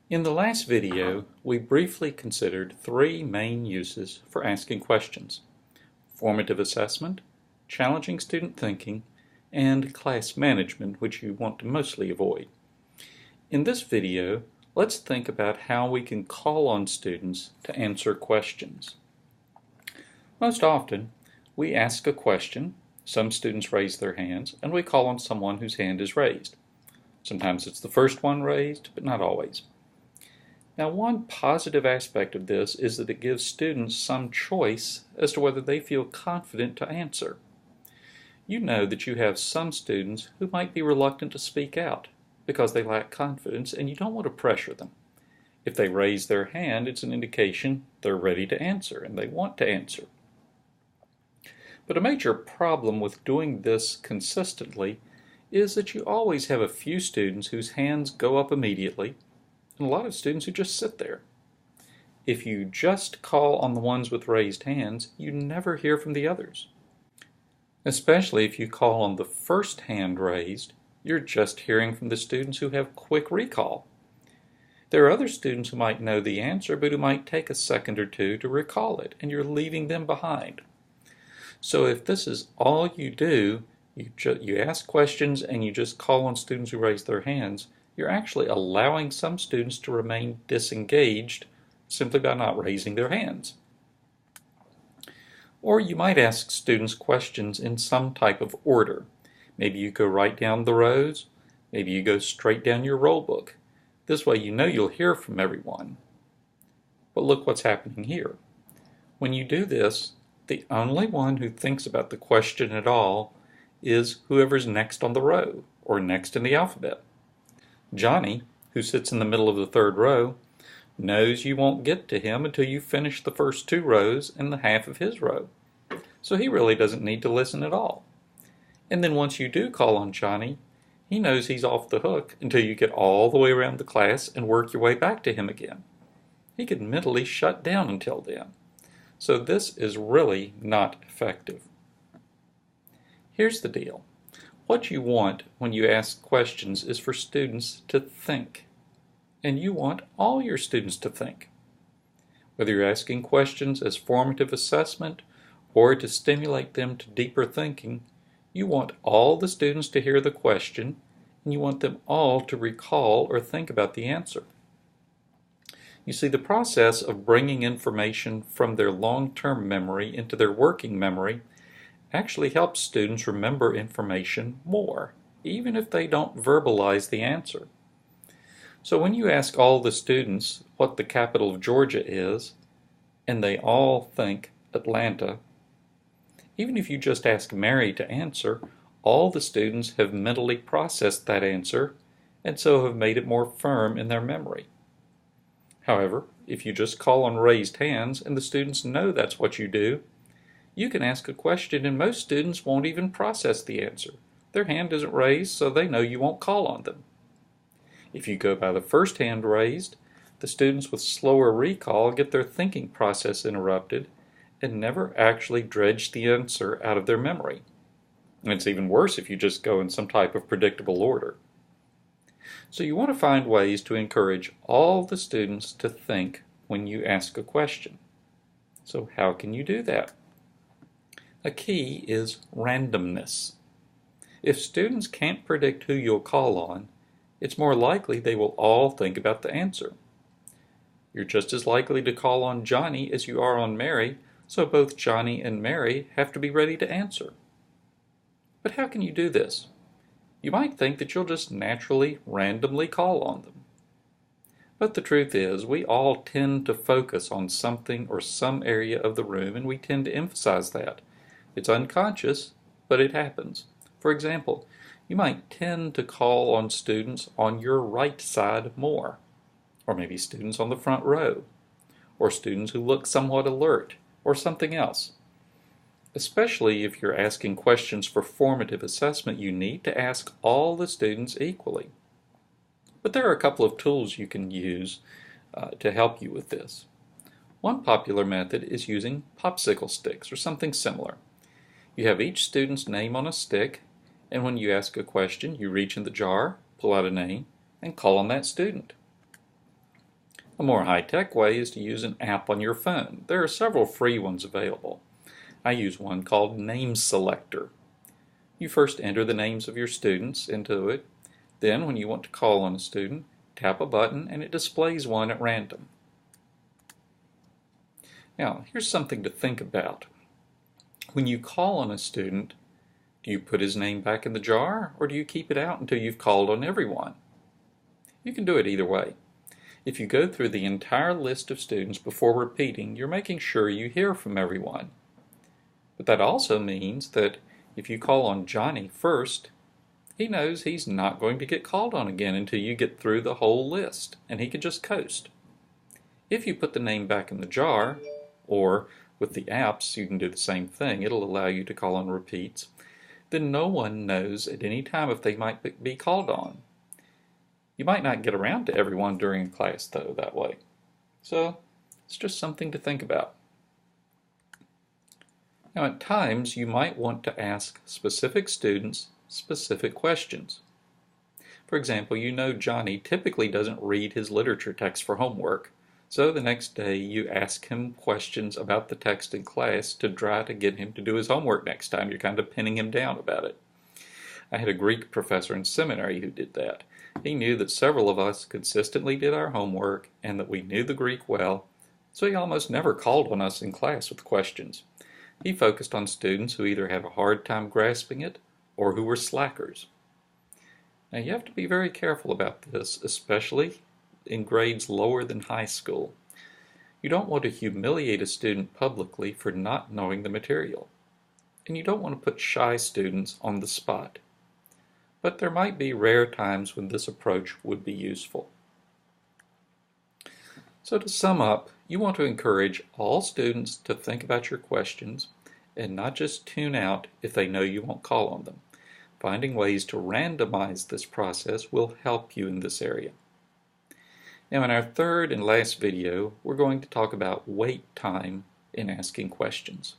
In the last video, we briefly considered three main uses for asking questions: formative assessment, challenging student thinking, and class management, which you want to mostly avoid. In this video, let's think about how we can call on students to answer questions. Most often, we ask a question, some students raise their hands, and we call on someone whose hand is raised. Sometimes it's the first one raised, but not always. Now, one positive aspect of this is that it gives students some choice as to whether they feel confident to answer. You know that you have some students who might be reluctant to speak out because they lack confidence, and you don't want to pressure them. If they raise their hand, it's an indication they're ready to answer and they want to answer. But a major problem with doing this consistently is that you always have a few students whose hands go up immediately, and a lot of students who just sit there. If you just call on the ones with raised hands, you never hear from the others. Especially if you call on the first hand raised, you're just hearing from the students who have quick recall. There are other students who might know the answer, but who might take a second or two to recall it, and you're leaving them behind. So if this is all you do, you ask questions and you just call on students who raise their hands, you're actually allowing some students to remain disengaged simply by not raising their hands. Or you might ask students questions in some type of order. Maybe you go right down the rows, maybe you go straight down your roll book. This way you know you'll hear from everyone. But look what's happening here. When you do this, the only one who thinks about the question at all is whoever's next on the row or next in the alphabet. Johnny, who sits in the middle of the third row, knows you won't get to him until you finish the first two rows and the half of his row. So he really doesn't need to listen at all. And then once you do call on Johnny, he knows he's off the hook until you get all the way around the class and work your way back to him again. He could mentally shut down until then. So this is really not effective. Here's the deal. What you want when you ask questions is for students to think. And you want all your students to think. Whether you're asking questions as formative assessment or to stimulate them to deeper thinking, you want all the students to hear the question, and you want them all to recall or think about the answer. You see, the process of bringing information from their long-term memory into their working memory actually helps students remember information more, even if they don't verbalize the answer. So when you ask all the students what the capital of Georgia is, and they all think Atlanta, even if you just ask Mary to answer, all the students have mentally processed that answer and so have made it more firm in their memory. However, if you just call on raised hands and the students know that's what you do, you can ask a question and most students won't even process the answer. Their hand isn't raised, so they know you won't call on them. If you go by the first hand raised, the students with slower recall get their thinking process interrupted and never actually dredge the answer out of their memory. And it's even worse if you just go in some type of predictable order. So you want to find ways to encourage all the students to think when you ask a question. So how can you do that? A key is randomness. If students can't predict who you'll call on, it's more likely they will all think about the answer. You're just as likely to call on Johnny as you are on Mary, so both Johnny and Mary have to be ready to answer. But how can you do this? You might think that you'll just naturally, randomly call on them. But the truth is, we all tend to focus on something or some area of the room, and we tend to emphasize that. It's unconscious, but it happens. For example, you might tend to call on students on your right side more, or maybe students on the front row, or students who look somewhat alert, or something else. Especially if you're asking questions for formative assessment, you need to ask all the students equally. But there are a couple of tools you can use to help you with this. One popular method is using Popsicle Sticks or something similar. You have each student's name on a stick, and when you ask a question, you reach in the jar, pull out a name, and call on that student. A more high-tech way is to use an app on your phone. There are several free ones available. I use one called Name Selector. You first enter the names of your students into it. Then, when you want to call on a student, tap a button and it displays one at random. Now, here's something to think about. When you call on a student, do you put his name back in the jar, or do you keep it out until you've called on everyone? You can do it either way. If you go through the entire list of students before repeating, you're making sure you hear from everyone. But that also means that if you call on Johnny first, he knows he's not going to get called on again until you get through the whole list, and he can just coast. If you put the name back in the jar, or with the apps you can do the same thing, it'll allow you to call on repeats, then no one knows at any time if they might be called on. You might not get around to everyone during a class though that way. So it's just something to think about. Now at times you might want to ask specific students specific questions. For example, you know Johnny typically doesn't read his literature text for homework, so the next day you ask him questions about the text in class to try to get him to do his homework next time. You're kind of pinning him down about it. I had a Greek professor in seminary who did that. He knew that several of us consistently did our homework and that we knew the Greek well, so he almost never called on us in class with questions. He focused on students who either had a hard time grasping it or who were slackers. Now you have to be very careful about this, especially in grades lower than high school. You don't want to humiliate a student publicly for not knowing the material. And you don't want to put shy students on the spot. But there might be rare times when this approach would be useful. So to sum up, you want to encourage all students to think about your questions and not just tune out if they know you won't call on them. Finding ways to randomize this process will help you in this area. Now in our third and last video, we're going to talk about wait time in asking questions.